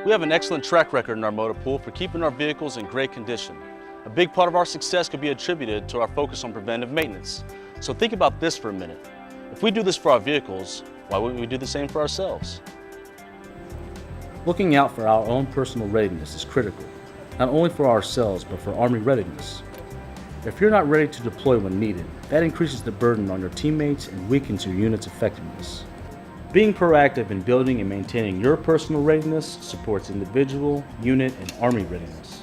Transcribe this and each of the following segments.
We have an excellent track record in our motor pool for keeping our vehicles in great condition. A big part of our success could be attributed to our focus on preventive maintenance. So think about this for a minute. If we do this for our vehicles, why wouldn't we do the same for ourselves? Looking out for our own personal readiness is critical, not only for ourselves, but for Army readiness. If you're not ready to deploy when needed, that increases the burden on your teammates and weakens your unit's effectiveness. Being proactive in building and maintaining your personal readiness supports individual, unit, and Army readiness.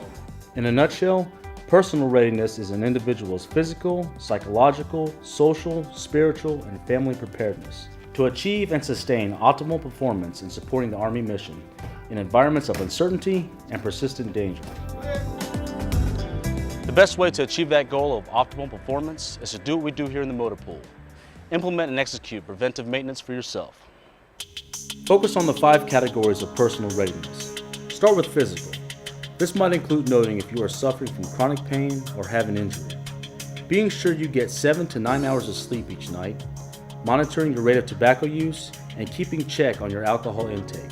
In a nutshell, personal readiness is an individual's physical, psychological, social, spiritual, and family preparedness to achieve and sustain optimal performance in supporting the Army mission in environments of uncertainty and persistent danger. The best way to achieve that goal of optimal performance is to do what we do here in the motor pool. Implement and execute preventive maintenance for yourself. Focus on the 5 categories of personal readiness. Start with physical. This might include noting if you are suffering from chronic pain or have an injury. Being sure you get 7 to 9 hours of sleep each night, monitoring your rate of tobacco use, and keeping check on your alcohol intake.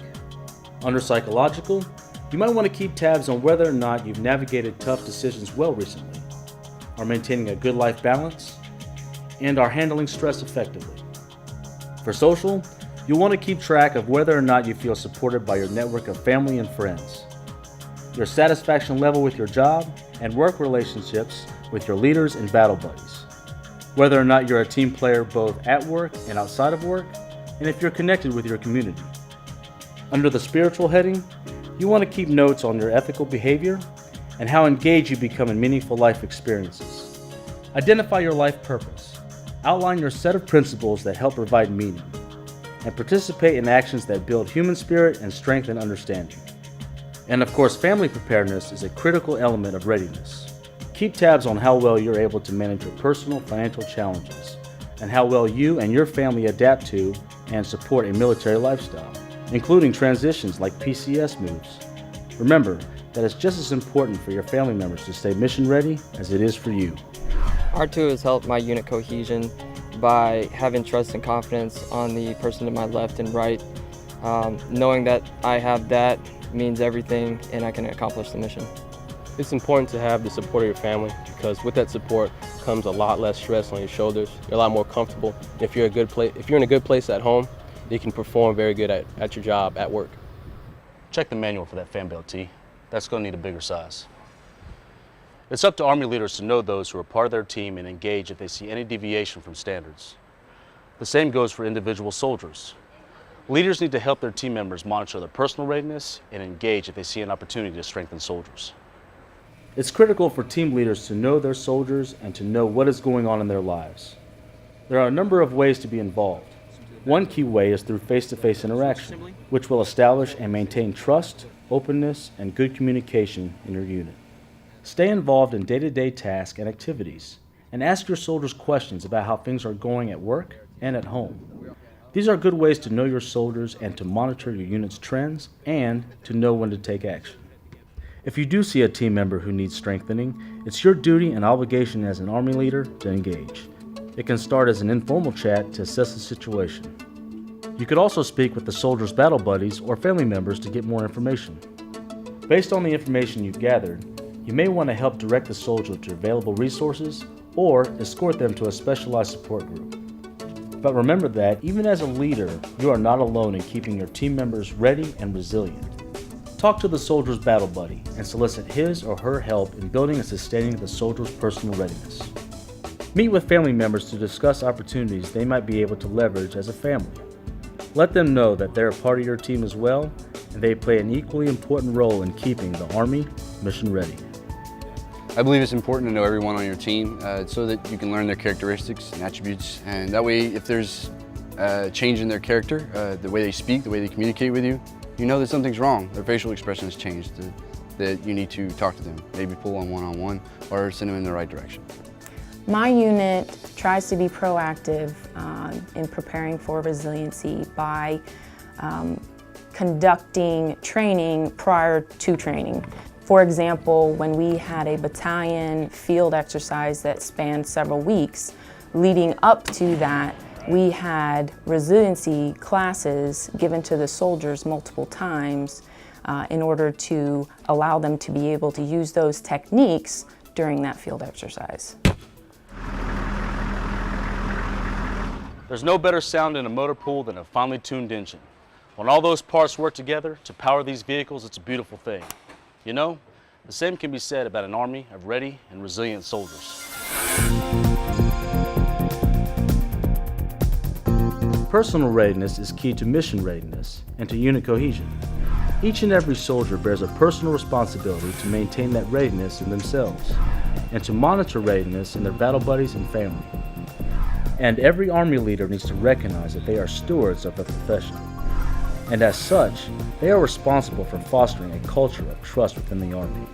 Under psychological, you might want to keep tabs on whether or not you've navigated tough decisions well recently, are maintaining a good life balance, and are handling stress effectively. For social, you'll want to keep track of whether or not you feel supported by your network of family and friends, your satisfaction level with your job, and work relationships with your leaders and battle buddies, whether or not you're a team player both at work and outside of work, and if you're connected with your community. Under the spiritual heading, you want to keep notes on your ethical behavior and how engaged you become in meaningful life experiences. Identify your life purpose, outline your set of principles that help provide meaning, and participate in actions that build human spirit and strengthen understanding. And of course, family preparedness is a critical element of readiness. Keep tabs on how well you're able to manage your personal financial challenges and how well you and your family adapt to and support a military lifestyle, including transitions like PCS moves. Remember that it's just as important for your family members to stay mission ready as it is for you. R2 has helped my unit cohesion by having trust and confidence on the person to my left and right. Knowing that I have that means everything and I can accomplish the mission. It's important to have the support of your family because with that support comes a lot less stress on your shoulders. You're a lot more comfortable. If you're in a good place at home, you can perform very good at your job at work. Check the manual for that fan belt tee. That's going to need a bigger size. It's up to Army leaders to know those who are part of their team and engage if they see any deviation from standards. The same goes for individual soldiers. Leaders need to help their team members monitor their personal readiness and engage if they see an opportunity to strengthen soldiers. It's critical for team leaders to know their soldiers and to know what is going on in their lives. There are a number of ways to be involved. One key way is through face-to-face interaction, which will establish and maintain trust, openness, and good communication in your unit. Stay involved in day-to-day tasks and activities, and ask your soldiers questions about how things are going at work and at home. These are good ways to know your soldiers and to monitor your unit's trends and to know when to take action. If you do see a team member who needs strengthening, it's your duty and obligation as an Army leader to engage. It can start as an informal chat to assess the situation. You could also speak with the soldier's battle buddies or family members to get more information. Based on the information you've gathered, you may want to help direct the soldier to available resources or escort them to a specialized support group. But remember that even as a leader, you are not alone in keeping your team members ready and resilient. Talk to the soldier's battle buddy and solicit his or her help in building and sustaining the soldier's personal readiness. Meet with family members to discuss opportunities they might be able to leverage as a family. Let them know that they're a part of your team as well, and they play an equally important role in keeping the Army mission ready. I believe it's important to know everyone on your team so that you can learn their characteristics and attributes, and that way if there's a change in their character, the way they speak, the way they communicate with you, you know that something's wrong. Their facial expression has changed, that you need to talk to them, maybe pull on one-on-one or send them in the right direction. My unit tries to be proactive in preparing for resiliency by conducting training prior to training. For example, when we had a battalion field exercise that spanned several weeks, leading up to that, We had resiliency classes given to the soldiers multiple times in order to allow them to be able to use those techniques during that field exercise. There's no better sound in a motor pool than a finely tuned engine. When all those parts work together to power these vehicles, it's a beautiful thing. You know, the same can be said about an army of ready and resilient soldiers. Personal readiness is key to mission readiness and to unit cohesion. Each and every soldier bears a personal responsibility to maintain that readiness in themselves and to monitor readiness in their battle buddies and family. And every Army leader needs to recognize that they are stewards of the profession. And as such, they are responsible for fostering a culture of trust within the Army.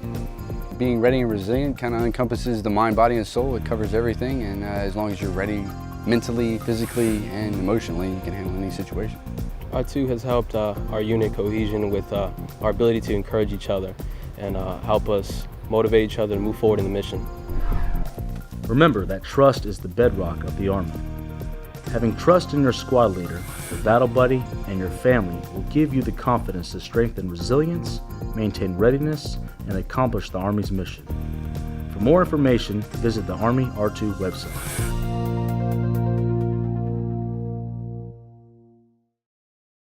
Being ready and resilient kind of encompasses the mind, body, and soul. It covers everything, and as long as you're ready mentally, physically, and emotionally, you can handle any situation. R2 has helped our unit cohesion with our ability to encourage each other and help us motivate each other to move forward in the mission. Remember that trust is the bedrock of the Army. Having trust in your squad leader, your battle buddy, and your family will give you the confidence to strengthen resilience, maintain readiness, and accomplish the Army's mission. For more information, visit the Army R2 website.